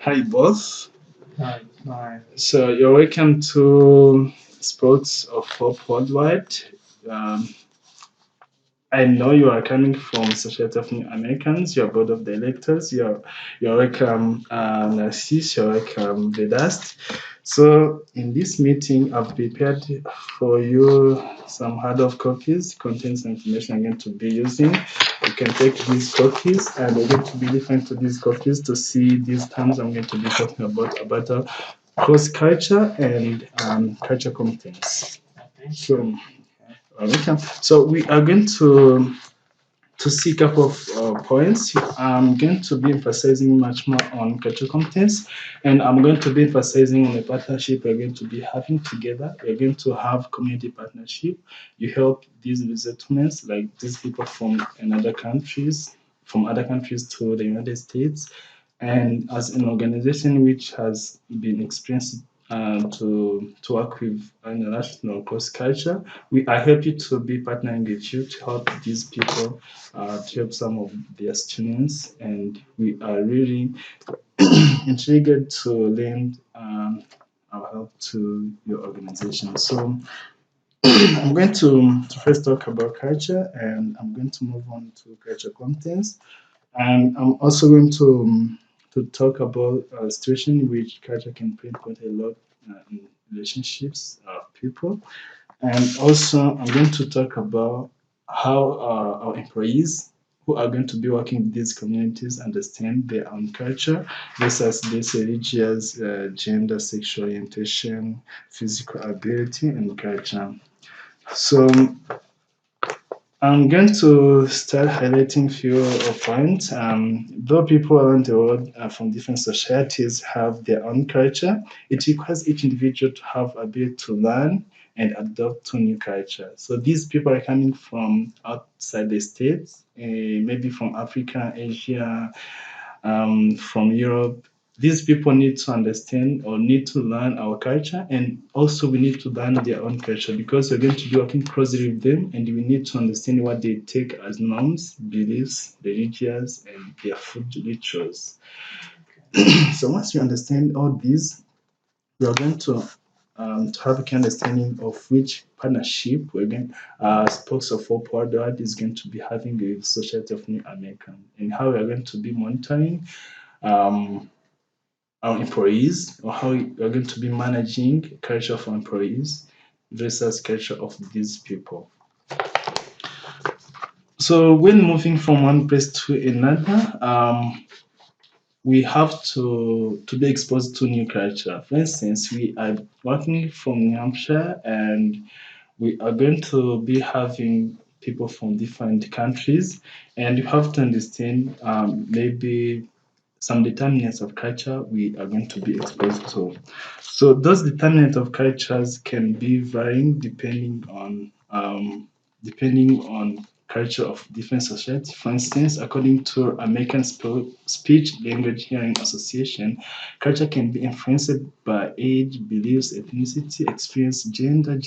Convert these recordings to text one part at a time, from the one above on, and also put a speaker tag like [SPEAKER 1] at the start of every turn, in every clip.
[SPEAKER 1] Hi, both.
[SPEAKER 2] Hi. Hi.
[SPEAKER 1] So you're welcome to Sports of Hope Worldwide. Um, I know you are coming from Society of New Americans, your board of directors. You're welcome, Narcis. You're welcome, Vedast. So in this meeting, I've prepared for you some hard of copies containing some information I'm going to be using. You can take these copies and we're going to be listening to these copies to see these terms I'm going to be talking about cross culture and culture competence. So, welcome. So we are going to see a couple of points. I'm going to be emphasizing much more on cultural competence, and I'm going to be emphasizing on the partnership we're going to be having together. We're going to have community partnership. You help these resettlements, like these people from other countries to the United States, and as an organization which has been experienced to work with international cross culture, we are happy to be partnering with you to help these people, to help some of their students, and we are really intrigued to lend our help to your organization. So I'm going to first talk about culture, and I'm going to move on to culture contents, and I'm also going to talk about a situation in which culture can play quite a lot in relationships of people. And also, I'm going to talk about how our employees who are going to be working with these communities understand their own culture versus this religious, gender, sexual orientation, physical ability, and culture. So I'm going to start highlighting few points. Though people around the world from different societies have their own culture, it requires each individual to have ability to learn and adapt to new culture. So these people are coming from outside the states, maybe from Africa, Asia, from Europe. These people need to understand or need to learn our culture, and also we need to learn their own culture because we're going to be working closely with them, and we need to understand what they take as norms, beliefs, religious, and their food rituals. So once we understand all these, we are going to have a clear understanding of which partnership we're going, Spokes of Hope Worldwide is going to be having with Society of New American, and how we are going to be monitoring um, our employees, or how we are going to be managing culture of our employees versus culture of these people. So when moving from one place to another, we have to be exposed to new culture. For instance, we are working from New Hampshire, and we are going to be having people from different countries, and you have to understand maybe some determinants of culture we are going to be exposed to. So those determinants of cultures can be varying depending on culture of different societies. For instance, according to American Speech Language Hearing Association, culture can be influenced by age, beliefs, ethnicity, experience, gender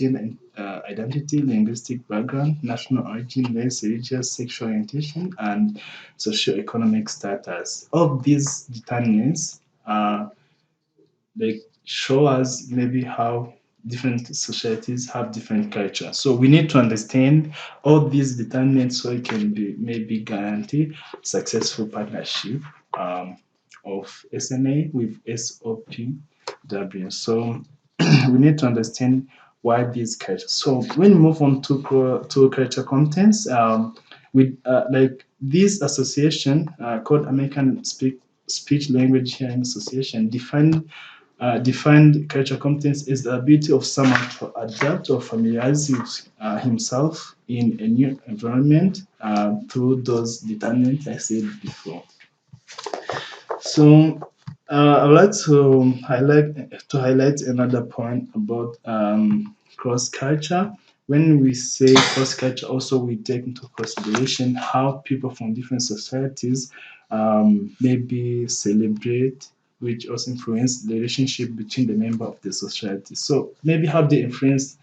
[SPEAKER 1] identity, linguistic background, national origin, race, religious, sexual orientation, and socioeconomic status. All of these determinants they show us maybe how different societies have different culture. So we need to understand all these determinants so it can be maybe guarantee successful partnership of SNA with SOPW. So we need to understand why these cultures. So when we move on to culture contents, with like this association called American Speech Language Hearing Association defined cultural competence is the ability of someone to adapt or familiarize himself in a new environment through those determinants I said before. So I would like to highlight another point about cross culture. When we say cross culture, also we take into consideration how people from different societies maybe celebrate, which also influence the relationship between the member of the society. So maybe how they influence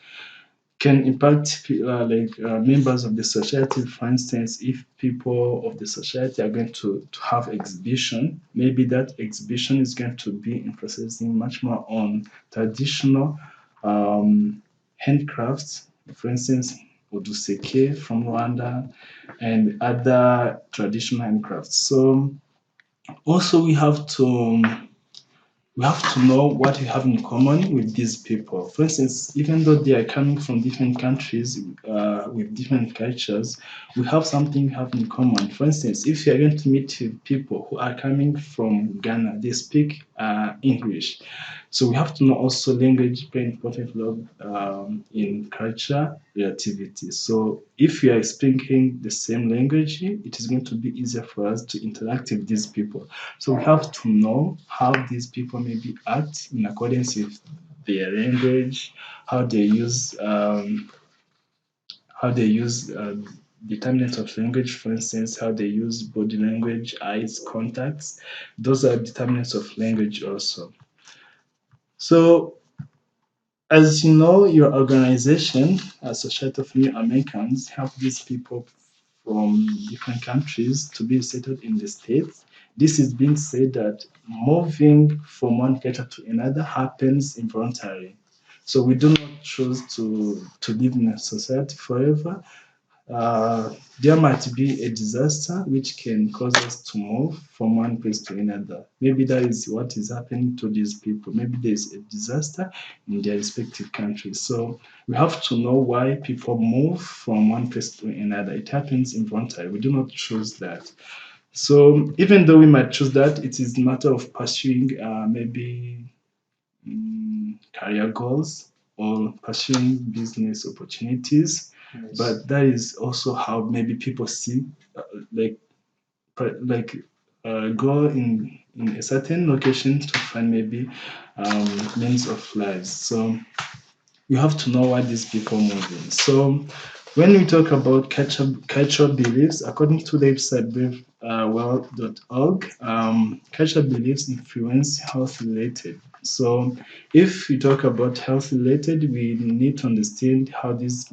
[SPEAKER 1] can impact members of the society. For instance, if people of the society are going to have exhibition, maybe that exhibition is going to be emphasizing much more on traditional handcrafts, for instance, Oduseke from Rwanda and other traditional handcrafts. So also we have to know what we have in common with these people. For instance, even though they are coming from different countries with different cultures, we have something we have in common. For instance, if you are going to meet with people who are coming from Ghana, they speak English. So we have to know also language play an important role in culture relativity. So if we are speaking the same language, it is going to be easier for us to interact with these people. So we have to know how these people maybe act in accordance with their language, how they use determinants of language, for instance, how they use body language, eyes, contacts. Those are determinants of language also. So as you know, your organization, Society of New Americans, help these people from different countries to be settled in the States. This is being said that moving from one culture to another happens involuntarily. So we do not choose to live in a society forever. There might be a disaster which can cause us to move from one place to another. Maybe that is what is happening to these people. Maybe there's a disaster in their respective countries. So we have to know why people move from one place to another. It happens involuntarily. We do not choose that. So even though we might choose that, it is a matter of pursuing maybe career goals or pursuing business opportunities. Yes. But that is also how maybe people see, like, like go in a certain location to find maybe means of lives. So you have to know why these people moving. So when we talk about cultural beliefs, according to the website well.org, cultural beliefs influence health related. So if we talk about health related, we need to understand how these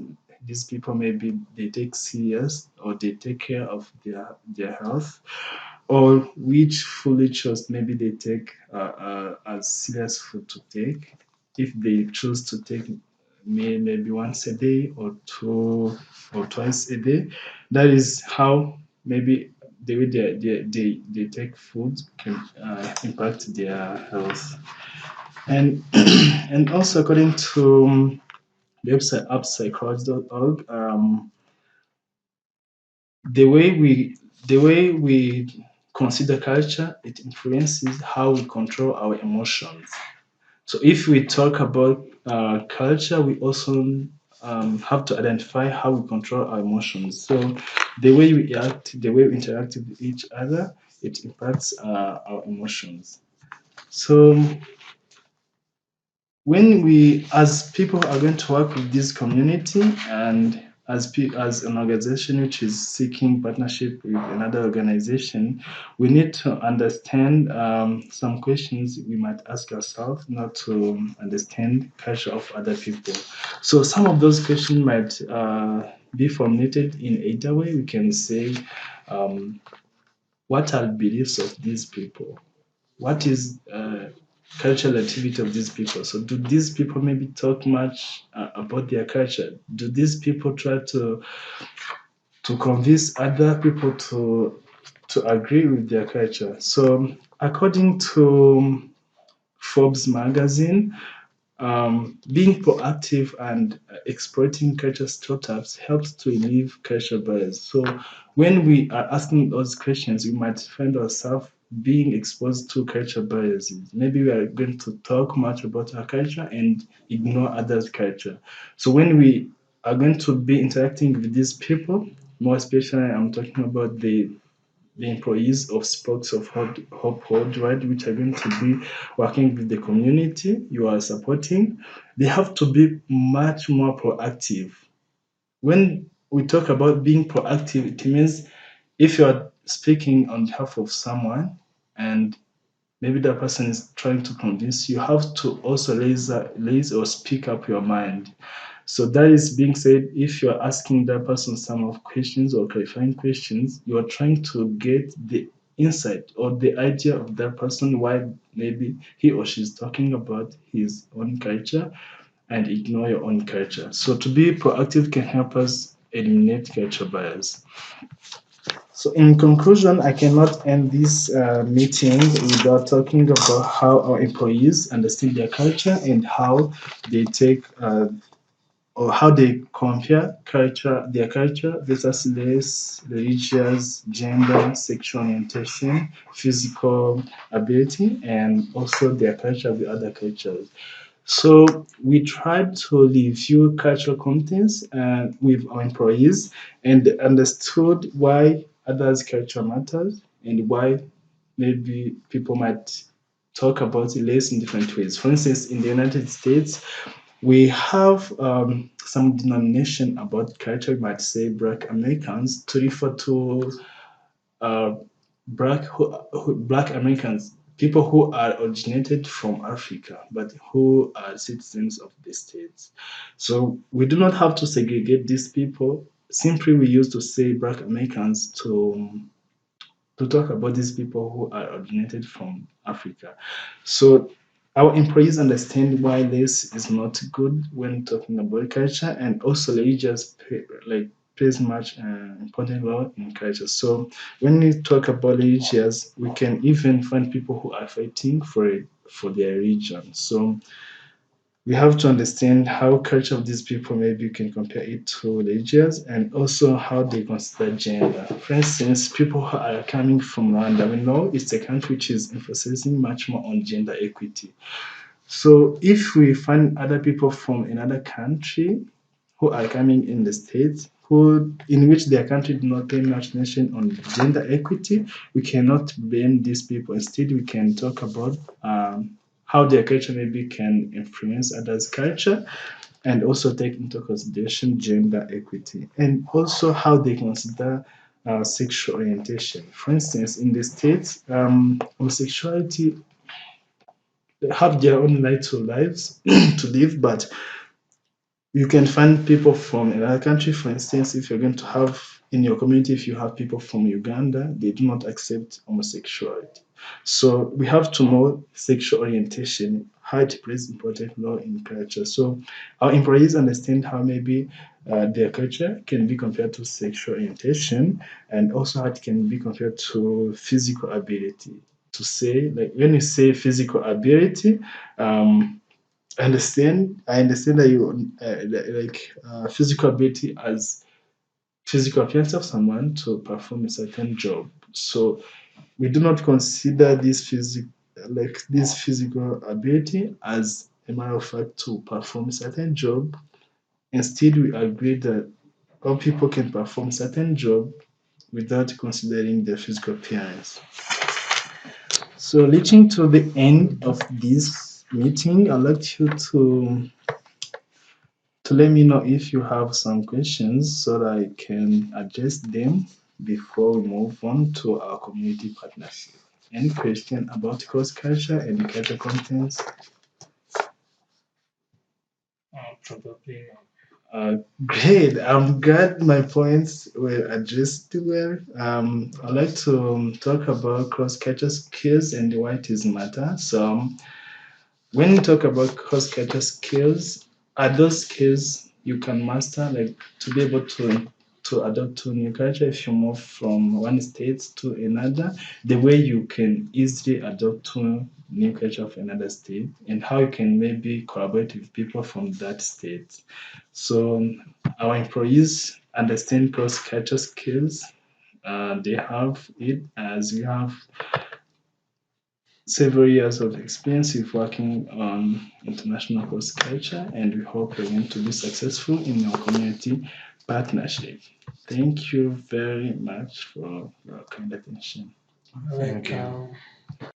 [SPEAKER 1] people maybe they take serious or they take care of their health, or which food rituals maybe they take as serious food to take. If they choose to take meal maybe once a day or two or twice a day, that is how maybe the way they take food can impact their health. And and also according to the website appsychology.org, the way we the way we consider culture, it influences how we control our emotions. So if we talk about culture, we also have to identify how we control our emotions. So the way we act, the way we interact with each other, it impacts our emotions. So when we, as people, are going to work with this community, and as an organization which is seeking partnership with another organization, we need to understand some questions we might ask ourselves, not to understand culture of other people. So some of those questions might be formulated in either way. We can say, what are the beliefs of these people? What is cultural activity of these people? So do these people maybe talk much about their culture? Do these people try to convince other people to agree with their culture? So according to Forbes magazine, being proactive and exploiting culture stereotypes helps to relieve culture bias. So when we are asking those questions, we might find ourselves being exposed to culture biases. Maybe we are going to talk much about our culture and ignore others' culture. So when we are going to be interacting with these people, more especially I'm talking about the employees of Spokes of Hope Worldwide, which are going to be working with the community you are supporting, they have to be much more proactive. When we talk about being proactive, it means if you are speaking on behalf of someone and maybe that person is trying to convince you, you have to also raise or speak up your mind. So that is being said, if you're asking that person some of questions or clarifying questions, you're trying to get the insight or the idea of that person, why maybe he or she is talking about his own culture and ignore your own culture. So to be proactive can help us eliminate culture bias. So in conclusion, I cannot end this meeting without talking about how our employees understand their culture and how they take or how they compare their culture versus race, religious, gender, sexual orientation, physical ability, and also their culture with other cultures. So we tried to review cultural contents with our employees and understood why others' culture matters and why maybe people might talk about race in different ways. For instance, in the United States, we have some denomination about culture, we might say Black Americans, to refer to uh, Black Americans, people who are originated from Africa, but who are citizens of the States. So we do not have to segregate these people. Simply, we used to say Black Americans to talk about these people who are originated from Africa. So our employees understand why this is not good when talking about culture, and also religious plays much important role in culture. So when we talk about religious, we can even find people who are fighting for their religion. So we have to understand how culture of these people, maybe you can compare it to religious, and also how they consider gender. For instance, people who are coming from Rwanda, we know it's a country which is emphasizing much more on gender equity. So if we find other people from another country who are coming in the States, in which their country do not pay much attention on gender equity, we cannot blame these people. Instead, we can talk about how their culture maybe can influence others' culture, and also take into consideration gender equity, and also how they consider sexual orientation. For instance, in the States, homosexuality, they have their own right to lives to live, but you can find people from another country. For instance, if you're going to have in your community, if you have people from Uganda, they do not accept homosexuality. So we have to know sexual orientation, how it plays important role in culture. So our employees understand how maybe their culture can be compared to sexual orientation, and also how it can be compared to physical ability. To say, like when you say physical ability, I understand that you physical ability as physical appearance of someone to perform a certain job. So we do not consider this physical ability as a matter of fact to perform a certain job. Instead, we agree that all people can perform certain job without considering their physical appearance. So reaching to the end of this meeting, I'd like you to let me know if you have some questions so that I can address them before we move on to our community partnership. Any question about cross culture and culture contents? Probably. Great. I'm glad my points were addressed well. I'd like to talk about cross culture skills and why it is matter. So, when you talk about cross-culture skills, are those skills you can master, like to be able to adapt to new culture if you move from one state to another, the way you can easily adapt to new culture of another state, and how you can maybe collaborate with people from that state. So our employees understand cross-culture skills. They have it as we have several years of experience with working on international cross culture, and we hope we're going to be successful in our community partnership. Thank you very much for your kind attention.
[SPEAKER 2] Thank you.